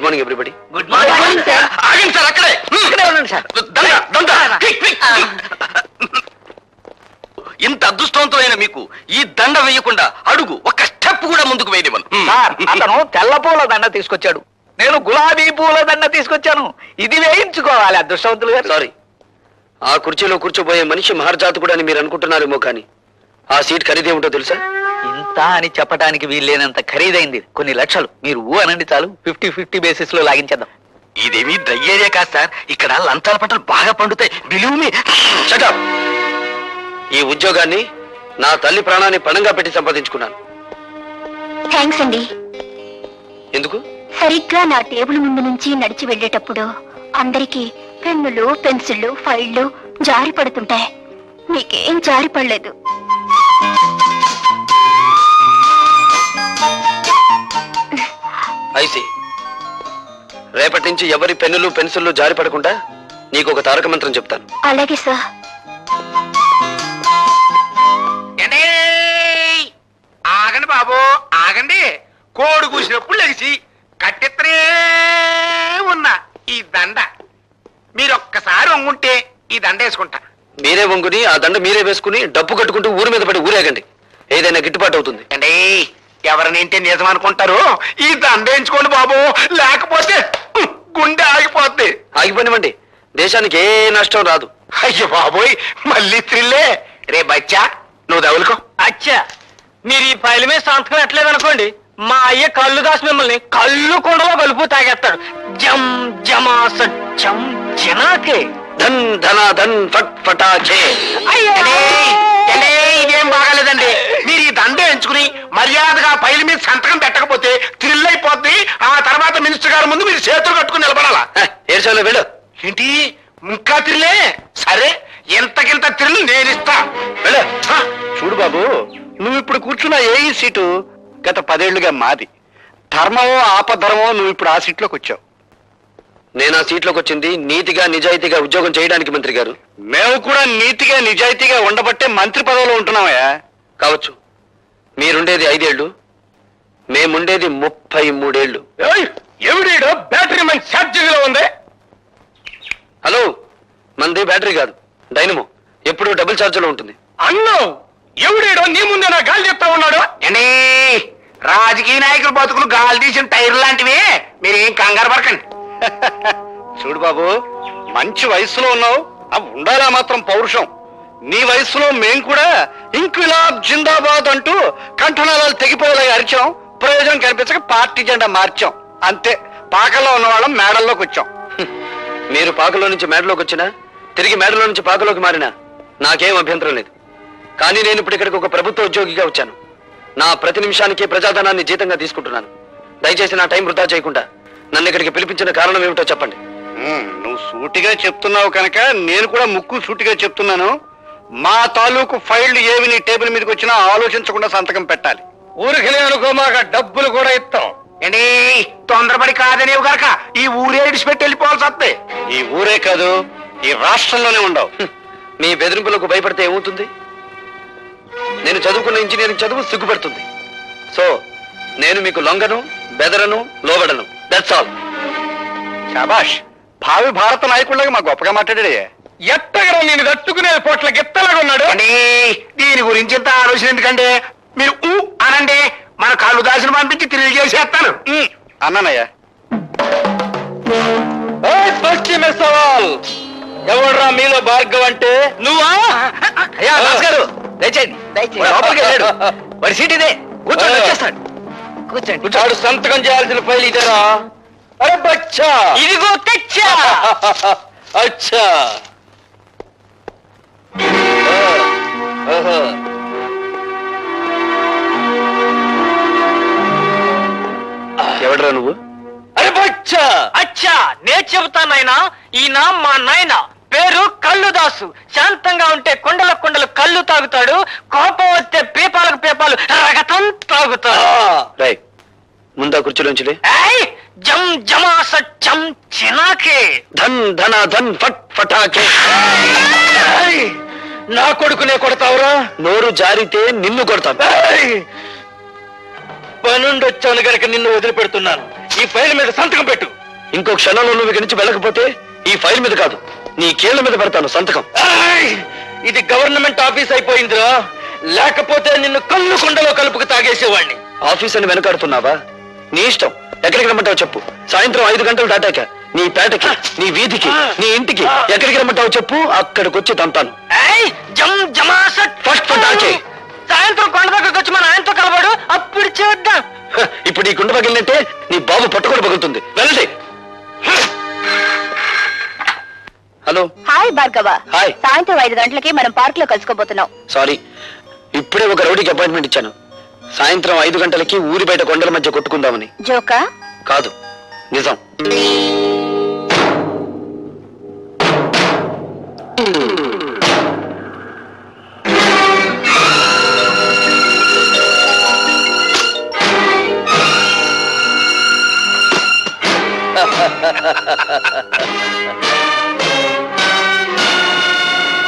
Good morning everybody. Good morning sir. ఆగండి sir, అక్కడే ఉండండి సార్. ఇంత అదృష్టవంతమైన మీకు ఈ దండ వేయకుండా అడుగు ఒక్క స్టెప్ కూడా ముందుకు వేయనివ్వను. సార్, అతను తెల్ల పూల దండ తీసుకొచ్చాడు, నేను గులాబీ పూల దండ తీసుకొచ్చాను. ఇది వేయించుకోవాలి అదృష్టవంతులు గారు. సారీ, ఆ కుర్చీలో కూర్చోబోయే మనిషి మహర్జాతకుడు అని మీరు అనుకుంటున్నారేమో, కానీ ఆ సీట్ ఖరీదేమిటో తెలుసా? ఇంత అని చెప్పడానికి వీల్లేనంత ఖరీదైంది, కొన్ని లక్షలు. మీరు ఊ అనండి చాలు, 50-50 బేసిస్ లో లాగించేద్దాం. ఇదేమీ డ్రై ఏరియా కాదు సార్, ఇక్కడ లంచాల పంటలు బాగా పండుతాయి. Believe me. Shut up. ఈ ఉద్యోగాన్ని నా తల్లి ప్రాణాన్ని పణంగా పెట్టి సంపాదించుకున్నాను. థ్యాంక్స్ అండి. ఎందుకు? సరిగ్గా నా టేబుల్ ముందు నుంచి నడిచి వెళ్ళేటప్పుడు అందరికీ పెన్నులు, పెన్సిళ్ళు, ఫైళ్లు జారి పడుతుంటాయి. మీకేం జారి పడలేదు. ఐసి, రేపటి నుంచి ఎవరి పెన్నులు పెన్సిళ్ళు జారి పడకుండా నీకు ఒక తారక మంత్రం చెప్తాను. అలాగే సార్. ఆగండి బాబు, ఆగండి. కోడి కూసినప్పుడు లెగిసి కట్టెత్తనే ఉన్నా ఈ దండ మీరు ఒక్కసారి వంగుంటే ఈ దండ వేసుకుంటా. మీరే వంగుని ఆ దండ మీరే వేసుకుని డబ్బు కట్టుకుంటూ ఊరి మీద పడి ఊరేగండి, ఏదైనా గిట్టుబాటు అవుతుంది. అండి ఎవరినింటే నిజం అనుకుంటారు, ఈ దండ వేయించుకోండి బాబు, లేకపోతే గుండె ఆగిపోద్ది. ఆగిపోనివ్వండి, దేశానికి ఏ నష్టం రాదు. అయ్యో బాబోయ్, మళ్ళీ త్రిల్లే. రే బచ్చా, నువ్వు తగులుకో. అచ్చా, మీరు ఈ ఫైల్ మీద సంతకం ఎట్లేదు అనుకోండి, మా అయ్య కళ్ళు దాసి మిమ్మల్ని కళ్ళు కొండలో కలుపు తాగేస్తాడు. జమ్ జమా సత్యం జనాకే ధన్ ధన ధన్ ఫట్ ఫటాచే. ఇదేం బాగాలేదండి. మీరు ఈ దండ ఎంచుకుని మర్యాదగా ఫైల్ మీద సంతకం పెట్టకపోతే థ్రిల్ అయిపోద్ది. ఆ తర్వాత మినిస్టర్ గారి ముందు మీరు చేతులు కట్టుకుని నిలబడాలా. ఏడ్చాలో వెళ్ళు. ఏంటి ఇంకా థ్రిల్లే? సరే, ఎంతకింత థ్రిల్ నేను ఇస్తా. వెళ్ళు. చూడు బాబు, నువ్వు ఇప్పుడు కూర్చున్న ఏ సీటు గత 10 ఏళ్లుగా మాది. ధర్మమో ఆపధర్మమో నువ్వు ఇప్పుడు ఆ సీట్లోకి వచ్చావు. నేను ఆ సీట్లోకి వచ్చింది నీతిగా నిజాయితీగా ఉద్యోగం చేయడానికి. మంత్రి గారు, మేము కూడా నీతిగా నిజాయితీగా ఉండబట్టే మంత్రి పదవిలో ఉంటున్నామయ్యా. కావచ్చు, మీరుండేది 5 ఏళ్ళు, మేముండేది 33 ఏళ్ళు. ఎవడీడో బ్యాటరీ మన ఛార్జింగ్ లో ఉంది. హలో, మనది బ్యాటరీ కాదు, డైనమో. ఎప్పుడు డబుల్ ఛార్జ్ లో ఉంటుంది. అన్నో ఎవడీడో నీ ముందే నా గాలి చెప్తా ఉన్నాడు. అండి రాజకీయ నాయకులు బతుకులు గాలి తీసిన టైర్ లాంటివి, మీరేం కంగారు పడకండి. చూడు బాబు, మంచి వయసులో ఉన్నావు, అవి ఉండాలా మాత్రం పౌరుషం. నీ వయసులో మేం కూడా ఇంక్విలాబ్ జిందాబాద్ అంటూ కంఠనాళాలు తెగిపోలే అరిచాం. ప్రయోజనం కనిపించక పార్టీ జెండా మార్చాం. అంతే, పాకల్లో ఉన్న వాళ్ళం మేడల్లోకి వచ్చాం. మీరు పాకలో నుంచి మేడలోకి వచ్చినా, తిరిగి మేడలో నుంచి పాకలోకి మారినా నాకేం అభ్యంతరం లేదు. కానీ నేను ఇప్పుడు ఇక్కడికి ఒక ప్రభుత్వ ఉద్యోగిగా వచ్చాను. నా ప్రతి నిమిషానికి ప్రజాధనాన్ని జీతంగా తీసుకుంటున్నాను. దయచేసి నా టైం వృధా చేయకుండా నన్ను ఇక్కడికి పిలిపించిన కారణం ఏమిటో చెప్పండి. నువ్వు సూటిగా చెప్తున్నావు కనుక నేను కూడా ముక్కు సూటిగా చెప్తున్నాను. మా తాలూకు ఫైళ్లు ఏవి నీ టేబుల్ మీదకి వచ్చినా ఆలోచించకుండా సంతకం పెట్టాలి. ఊరికి అనుకో, మాకు డబ్బులు కూడా ఇస్తాం. ఏంటి తొందరపడి కాదనేవు గనక ఈ ఊరే ఇడిచిపెట్టి వెళ్ళిపోవాల్సి వస్తే. ఈ ఊరే కాదు, ఈ రాష్ట్రంలోనే ఉండవు. మీ బెదిరింపులకు భయపడితే ఏమవుతుంది? నేను చదువుకున్న ఇంజనీరింగ్ చదువు సిగ్గుపడుతుంది. సో నేను మీకు లొంగను, బెదరను, లోబడను. That's all. శాబాష్, భావి భారత నాయకుడిగా మా గొప్పగా మాట్లాడాడే. ఎట్టగరా నేను తట్టుకునే పొట్ల గిత్తలాగా ఉన్నాడు. దీని గురించి ఇంత ఆలోచన ఎందుకంటే మీరు అనండి, మన కాళ్ళు దాసిన పంపించి తిరిగి చేసేస్తాను. అన్నానయ్యా. పశ్చిమ సవాల్, ఎవడ్రా మీలో భార్గవ్ అంటే? నువ్వా? అయ్యా భాస్కరు, దయచేయండి. లోపలికి వెళ్ళాడు, వాడి సీట్ ఇదే, కూర్చోండి, వచ్చేస్తాడు. కూర్చోండి. వాడు సంతకం చేయాల్సిన ఫైల్ ఇదేరా? అరే బచ్చా, ఇదిగో తెచ్చా. అచ్చా. ఎవడరా నువ్వు? అరే బచ్చా. అచ్చా, నేను చెబుతానైనా, ఈయన మా నాయన, పేరు కళ్ళుదాసు. శాంతంగా ఉంటే కొండల కొండలు కళ్ళు తాగుతాడు, కోపం వస్తే పీపాలకు పీపాలు రగతం తాగుతాడు. రై, ముందా కుర్చీలోంచిలే. జం జమా సత్యం చినాకే ధన్ ధన ధన్ ఫట్ ఫటాకే. నా కొడుకునే కొడతావురా? నోరు జారితే నిన్ను కొడతాను. పనుండొచ్చాను గనక నిన్ను వదిలిపెడుతున్నాను. ఈ ఫైల్ మీద సంతకం పెట్టు. ఇంకో క్షణంలో నువ్వు ఇక్కడి నుంచి వెళ్ళకపోతే ఈ ఫైల్ మీద కాదు నీ కీళ్ల మీద పెడతాను సంతకం. ఇది గవర్నమెంట్ ఆఫీస్ అయిపోయిందిరా, లేకపోతే నిన్ను కళ్ళు కొండలో కలుపుకు తాగేసేవాడిని. ఆఫీస్ అని వెనకాడుతున్నావా? నీ ఇష్టం, ఎక్కడికి రమ్మంటావు చెప్పు. సాయంత్రం 5 గంటలు దాటాక నీ పేటకి, నీ వీధికి, నీ ఇంటికి ఎక్కడికి రమ్మంటావు చెప్పు, అక్కడికి వచ్చి తంతాను. ఫస్ట్ సాయంత్రం కొండ దగ్గరకు వచ్చి మన ఆయనతో కలవాడు, అప్పుడు చూద్దాం. ఇప్పుడు ఈ గుండె పగిలినట్టే నీ బాబు పట్టుకొని పగులుతుంది. వెళ్ళండి. హలో. హాయ్ భార్గవ. హాయ్. సాయంత్రం 5 గంటలకి మనం పార్క్ లో కలుసుకోబోతున్నాం. సారీ, ఇప్పుడే ఒక రౌడీకి అపాయింట్మెంట్ ఇచ్చాను. సాయంత్రం 5 గంటలకి ఊరి బయట కొండల మధ్య కొట్టుకుందామని. జోకా? కాదు, నిజం.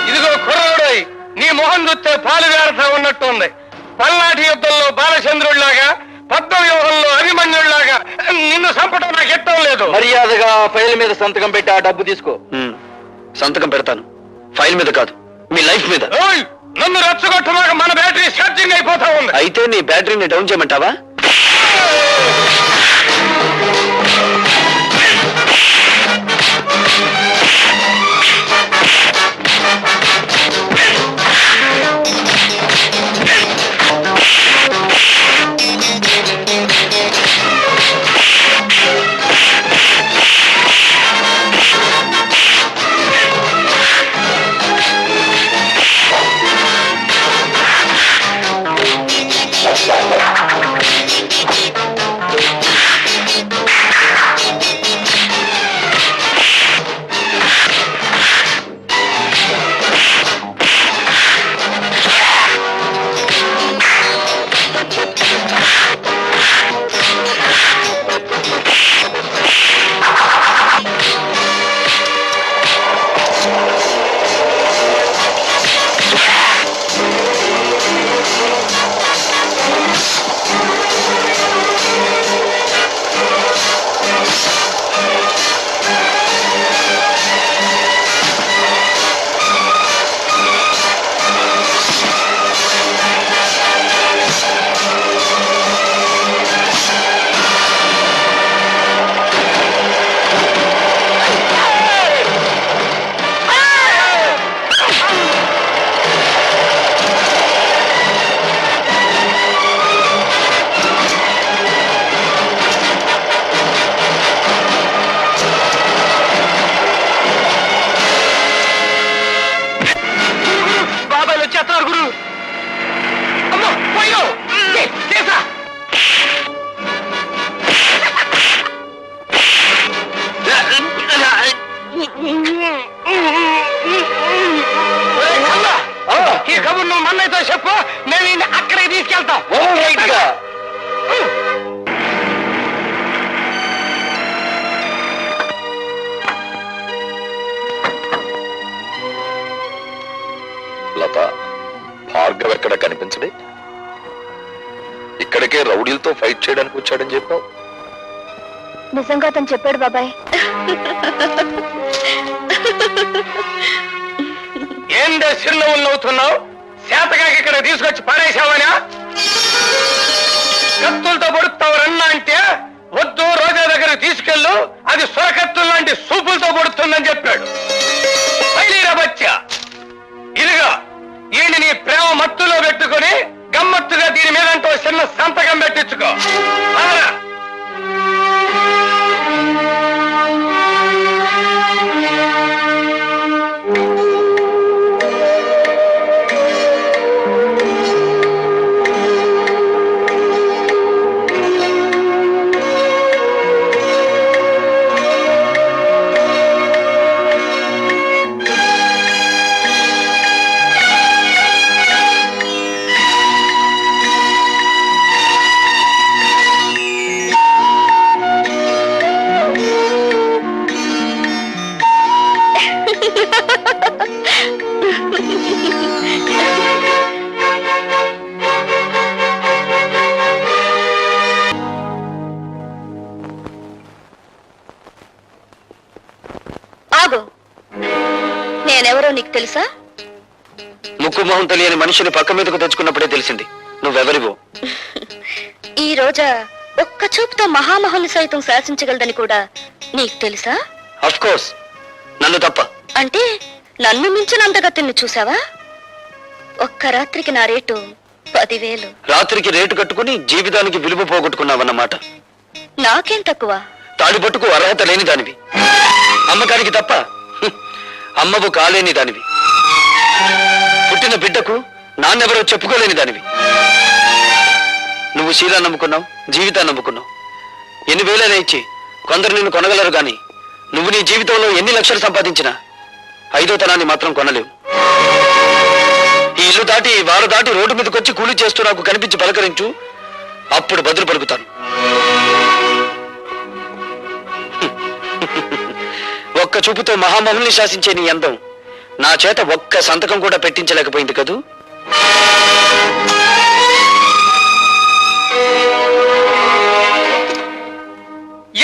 ఇదిగో కుర్రాడోయ్, నీ మొహం చూస్తే పాలు వేరతా ఉన్నట్టుంది. పల్నాటి యుద్ధంలో బాలచంద్రుడిలాగా, పద్మవ్యూహంలో అభిమన్యుడిలాగా నిన్ను చంపడం నాకు ఎట్టం లేదు. మర్యాదగా ఫైల్ మీద సంతకం పెట్టి ఆ డబ్బు తీసుకో. సంతకం పెడతాను, ఫైల్ మీద కాదు, మీ లైఫ్ మీద. ఓయ్, నన్ను రెచ్చగొట్టమాక, మన బ్యాటరీ ఛార్జింగ్ అయిపోతా ఉంది. అయితే నీ బ్యాటరీని డౌన్ చేయమంటావా? ఈ కబుర్ నువ్వు మన్నైతో చెప్పు, నేను అక్కడికి తీసుకెళ్తాం. లత, భార్గవ్ ఎక్కడ కనిపించడే? ఇక్కడికే రౌడీలతో ఫైట్ చేయడానికి వచ్చాడని చెప్పావు. నిజంగా అతను చెప్పాడు బాబాయ్. ఏందే చిరునవ్వులు నవ్వుతున్నావు? శాతకాకి ఇక్కడ తీసుకొచ్చి పారేశావనా? కత్తులతో పొడుస్తావు రన్నా అంటే వద్దు, రోజా దగ్గర తీసుకెళ్ళు, అది సొరకత్తులు లాంటి సూపులతో పొడుతుందని చెప్పాడు. బచ్చా, ఇదిగా ఈయన నీ ప్రేమ మత్తులో పెట్టుకుని గమ్మత్తుగా దీని మీదంటూ చిన్న సంతకం పెట్టించుకో. నీకు తెలుసా? ముక్కు మొహం తెలియని మనిషిని పక్క మీదకు తెచ్చుకున్నప్పుడే తెలిసింది నువ్వెవరివో. ఈ రోజా ఒక్క చూపుతో మహామహుల్ని సైతం శాసించగలదని కూడా నీకు తెలుసా? అఫ్ కోర్స్, నన్ను తప్ప. అంటే నన్ను మించిన అందగతిని చూసావా? ఒక్క రాత్రికి నా రేటు 10,000. రాత్రికి రేటు కట్టుకుని జీవితానికి విలువ పోగొట్టుకున్నావన్నమాట. నాకేం తక్కువ? తాడిపట్టుకు అర్హత లేని దానివి, అమ్మకానికి తప్ప అమ్మవు కాలేని దానివి, పుట్టిన బిడ్డకు నాన్నెవరో చెప్పుకోలేని దానివి. నువ్వు శీలా నమ్ముకున్నావు, జీవితాన్ని నమ్ముకున్నావు. ఎన్ని వేలైనా ఇచ్చి కొందరు నిన్ను కొనగలరు గాని నువ్వు నీ జీవితంలో ఎన్ని లక్షలు సంపాదించినా 5వ తనాన్ని మాత్రం కొనలేవు. ఈ ఇల్లు దాటి వారు దాటి రోడ్డు మీదకి వచ్చి కూలీ చేస్తూ నాకు కనిపించి పలకరించు, అప్పుడు బదులు పలుకుతాను. ఒక్క చూపుతో మహామహుల్ని శాసించే నీ అందం నా చేత ఒక్క సంతకం కూడా పెట్టించలేకపోయింది కదూ.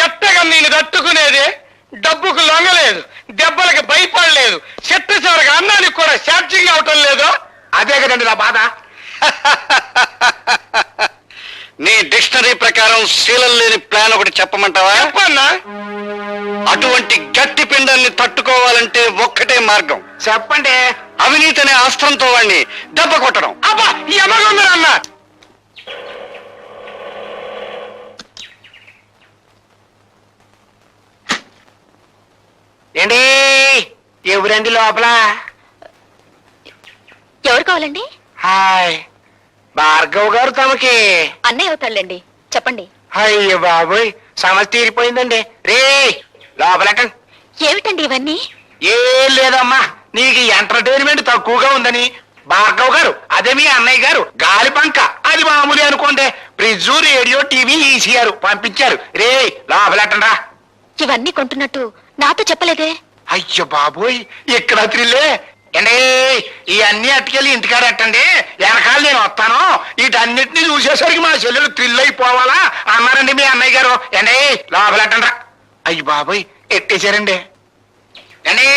ఎట్టగా నేను తట్టుకునేది? డబ్బుకు లొంగలేదు, దెబ్బలకు భయపడలేదు, చెట్టు చివరికి అన్నానికి కూడా ఛార్జింగ్ అవటం లేదు. అదే కదండి నా బాధ. నీ డిక్షనరీ ప్రకారం శీలం లేని ప్లాన్ ఒకటి చెప్పమంటావా? చెప్పన్నా. అటువంటి గట్టి పిండాన్ని తట్టుకోవాలంటే ఒక్కటే మార్గం. చెప్పండి. అవినీతి అనే అస్త్రంతో వాడిని దెబ్బ కొట్టడం. అబ్బా, ఈ అమ్మగొందరన్న ఏంటి? ఎవరండి లోపల? ఎవరు కావాలండి? హాయ్, భార్గవ్ గారు తమకి. అన్నయ్య అవుతాళ్ళండి, చెప్పండి. అయ్యో బాబోయ్, సమస్య తీరిపోయిందండి. రే లోపలెక్కండి. ఏమిటండి ఇవన్నీ? ఏం లేదమ్మా, నీకు ఎంటర్టైన్మెంట్ తక్కువగా ఉందని భార్గవ్ గారు, అదే మీ అన్నయ్య గారు గాలి పంక, అది మామూలు అనుకోండి, ఫ్రిడ్జ్, రేడియో, టీవీ, ఈసీఆర్ పంపించారు. రే లోపలెట్టండా. ఇవన్నీ కొంటున్నట్టు నాతో చెప్పలేదే? అయ్యో బాబోయ్, ఇక్కడ త్రిల్లే అండి. ఇవన్నీ అట్టుకెళ్ళి ఇంటికాడ ఎట్టండి, వెనకాల నేను వస్తాను. వీటన్నిటిని చూసేసరికి మా చెల్లెలు థ్రిల్ అయిపోవాలా అన్నారండి మీ అన్నయ్య గారు. అండి లోపలెట్టండ్రా. అయ్యి బాబోయ్, ఎట్టేశారండి. అండి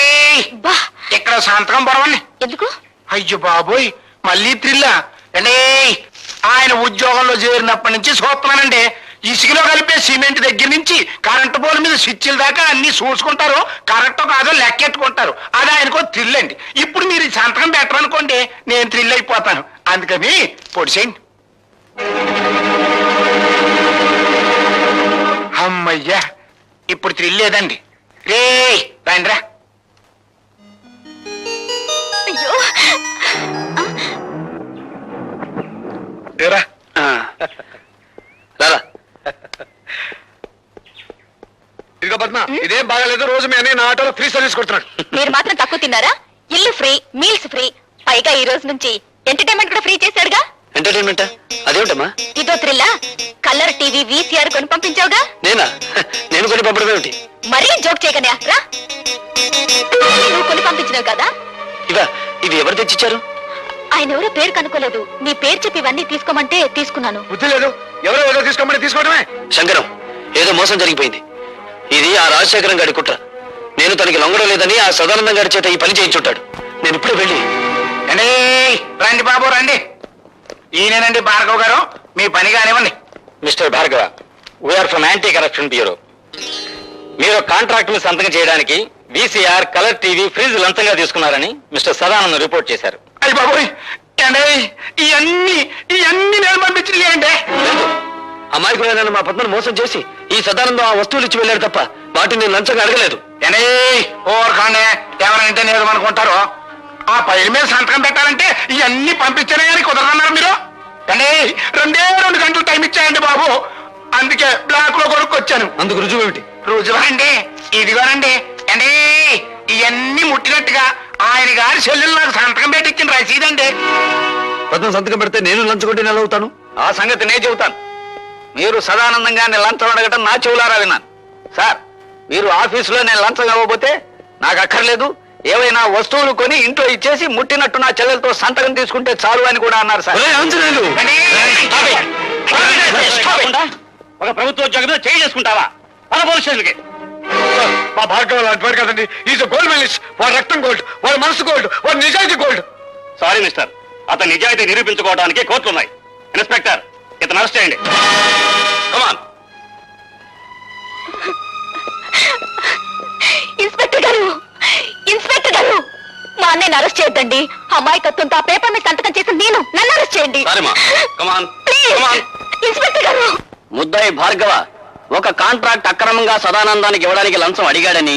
బా, ఇక్కడ సంతకం పొడవండి. ఎందుకు? అయ్యో బాబోయ్, మళ్ళీ థ్రిల్లా అండి. ఆయన ఉద్యోగంలో చేరినప్పటి నుంచి చూస్తున్నానండి, ఇసుకలో కలిపే సిమెంట్ దగ్గర నుంచి కరెంటు పోల్ మీద స్విచ్ల దాకా అన్ని చూసుకుంటారు. కరెక్ట్ కాదో లెక్కెట్టుకుంటారు. అది ఆయనకో థ్రిల్ అండి. ఇప్పుడు మీరు ఈ సంతకం పెట్టరనుకోండి, నేను థ్రిల్ అయిపోతాను. అందుకని పొడిసేయండి. అమ్మయ్యా, ఇప్పుడు థ్రిల్ లేదండి. రే రండిరా. అయ్యో, రా. రారా. ఇదిగో పద్మ, ఇదేం బాగాలేదు. రోజు మీ అన్నయ్య నా ఆటోలో ఫ్రీ సర్వీస్ కొడుతున్నాడు. మీరు మాత్రం తక్కువ తిన్నారా? ఇల్లు ఫ్రీ, మీల్స్ ఫ్రీ, పైగా ఈ రోజు నుంచి ఎంటర్టైన్మెంట్ కూడా ఫ్రీ చేశాడుగా. ఎంటర్టైన్మెంటా? అదేమిటమ్మా? ఇదో థ్రిల్లా? కలర్ టీవీ, వీసీఆర్ కొని పంపించావుగా. నేనా? నేను కొని పంపడం ఏమిటి? మరీ జోక్ చేయకనే రా. నువ్వు కొని పంపించినావు కదా. ఇవి ఎవరు తెచ్చిచ్చారు? ఆయన ఎవరో పేరు కనుక్కోలేదు, నీ పేరు చెప్పి ఇవన్నీ తీసుకోమంటే తీసుకున్నాను. బుద్ధి లేదు, ఎవరో ఏదో తీసుకోమని తీసుకోవడమే. శంకరం, ఏదో మోసం జరిగిపోయింది. ఇది ఆ రాజశేఖరం గారి కుట్ర. నేను తనకి లొంగడం లేదని ఆ సదానందం గారి చేత ఈ పని చేయించుంటాడు. నేను ఇప్పుడే వెళ్ళి. రండి బాబు రండి. ఈయనేనండి భార్గవ్ గారు, మీ పని కానివ్వండి. Mister Bhargava, we are from anti corruption bureau. మీరు కాంట్రాక్ట్ ని సంతకం చేయడానికి వీసీఆర్, కలర్ టీవీ, ఫ్రిడ్జ్ లంచంగా తీసుకున్నారని మిస్టర్ సదానందం రిపోర్ట్ చేశారు. అయ్యి బాబోయ్, ఇవన్నీ నేను పంపించింది ఏంటే? అమాయకులైన మా పద్మను మోసం చేసి ఈ సదానందం ఆ వస్తువులు ఇచ్చి వెళ్ళాడు తప్ప వాటిని నేను లంచంగా అడగలేదు. ఓర్కాండే, ఎవరంటే నేను అనుకుంటారో. ఆ పైల మీద సంతకం పెట్టాలంటే ఇవన్నీ పంపించానే కానీ కుదరన్నారు మీరు. అండి 2 గంటలు టైం ఇచ్చాయండి బాబు, అందుకే బ్లాక్ లో కొనుక్కొచ్చాను. అందుకు రుజువు ఏమిటి? రుజువా అండి? ఇదిగోనండి. అండి ఇవన్నీ ముట్టినట్టుగా ఆయన గారి చెల్లెలు నాకు సంతకం పెట్టించిన రసీదండి. పద్మ సంతకం పెడితే నేను లంచగొట్టి నెల అవుతాను. ఆ సంగతి నేను చెబుతాను. మీరు సదానందంగా నేను లంచం అడగటం నా చెవులారా విన్నాను. సార్, మీరు ఆఫీసులో నేను లంచం ఇవ్వకపోతే నాకు అక్కర్లేదు, ఏవైనా వస్తువులు కొని ఇంట్లో ఇచ్చేసి ముట్టినట్టు నా చెల్లెలతో సంతకం తీసుకుంటే చాలు అని కూడా అన్నారు సార్. ఒక ప్రభుత్వ ఉద్యోగం చేయి చేసుకుంటావా? పోలీస్ స్టేషన్కి మా భార్గవ లాంటి వాడు కదండి. Is gold medalist. వాడు రక్తం గోల్డ్, వాడు మనసు గోల్డ్, వాడు నిజాయితీ గోల్డ్. సారీ మిస్టర్, అతని నిజాయితీ నిరూపించుకోవడానికి కోర్టులున్నాయి. ఇన్స్పెక్టర్, ఇతను అరెస్ట్ చేయండి. కమాన్. ఇన్స్పెక్టర్ గారు, ఇన్స్పెక్టర్ గారు, మా అన్నయ్యని అరెస్ట్ చేయొద్దండి. అమాయకత్వంతో ఆ పేపర్ మీద సంతకం చేసి నన్ను అరెస్ట్ చేయండి. కమాన్. ప్లీజ్. ఇన్స్పెక్టర్ గారు, ముద్దాయి భార్గవ ఒక కాంట్రాక్ట్ అక్రమంగా సదానందానికి ఇవ్వడానికి లంచం అడిగాడని,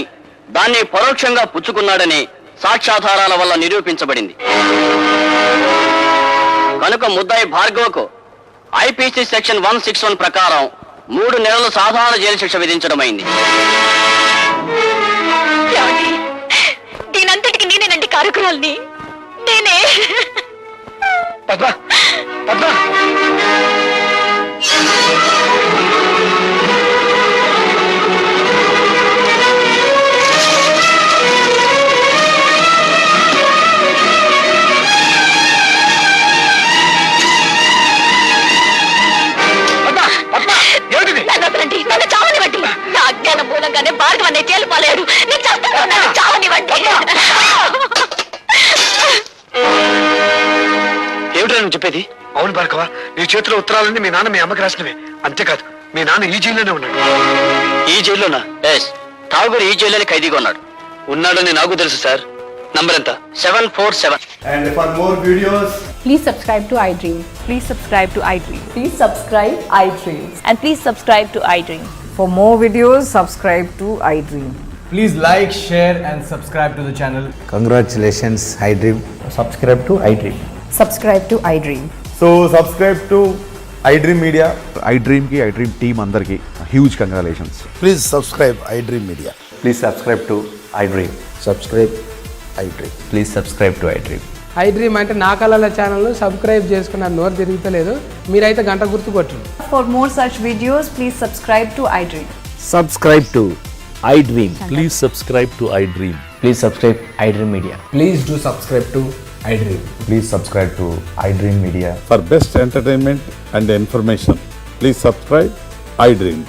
దాన్ని పరోక్షంగా పుచ్చుకున్నాడని సాక్ష్యాధారాల వల్ల నిరూపించబడింది. కనుక ముద్దాయి భార్గవకు ఐపీసీ సెక్షన్ 161 ప్రకారం 3 నెలలు సాధారణ జైలు శిక్ష విధించడమైంది. ఏమండి, దీనంతటికి నేనేనండి కారకురాల్ని. నేనే. పద్మ, పద్మ. నన్ను వదలండి, నన్ను చావనివ్వండి. నా అజ్ఞానం మూలంగానే భార్గవ అనే జైలు పాలయ్యాడు. నేను చేస్తాను, నన్ను చావనివ్వండి. ఏమిటో నువ్వు చెప్పేది? అవును భార్గవ, నీ చేతిలో ఉత్తరాలన్నీ మీ నాన్న మీ అమ్మకి రాసినవే. అంతేకాదు, మీ నాన్న ఈ జైల్లోనే ఉన్నాడు. ఈ జైల్లోనా? ఎస్, ఠాగూర్ ఈ జైల్లోనే ఖైదీగా ఉన్నాడు. ఉన్నాడని నాకు తెలుసు సార్. నంబర్ ఎంత? 747. And for more videos, Please subscribe to iDream. Please subscribe to iDream. Please subscribe iDream. And please subscribe to iDream. For more videos, subscribe to iDream. please like, share, and subscribe to the channel. Congratulations, iDream. Subscribe to iDream. Subscribe to iDream. So subscribe to iDream Media. iDream team andarki huge congratulations. Please subscribe iDream Media. Please subscribe to iDream. Subscribe iDream. Please subscribe to iDream. iDream అంటే నా కళల ఛానల్ను subscribe చేసుకున్న నోరు తిరుగుతలేదు. మీరైతే గంట గుర్తు కొట్టండి. For more such videos, please subscribe to iDream. Subscribe to iDream. Please subscribe to iDream. Please subscribe iDream Media. Please do subscribe to iDream. Please subscribe to iDream Media. For best entertainment and information, please subscribe iDream.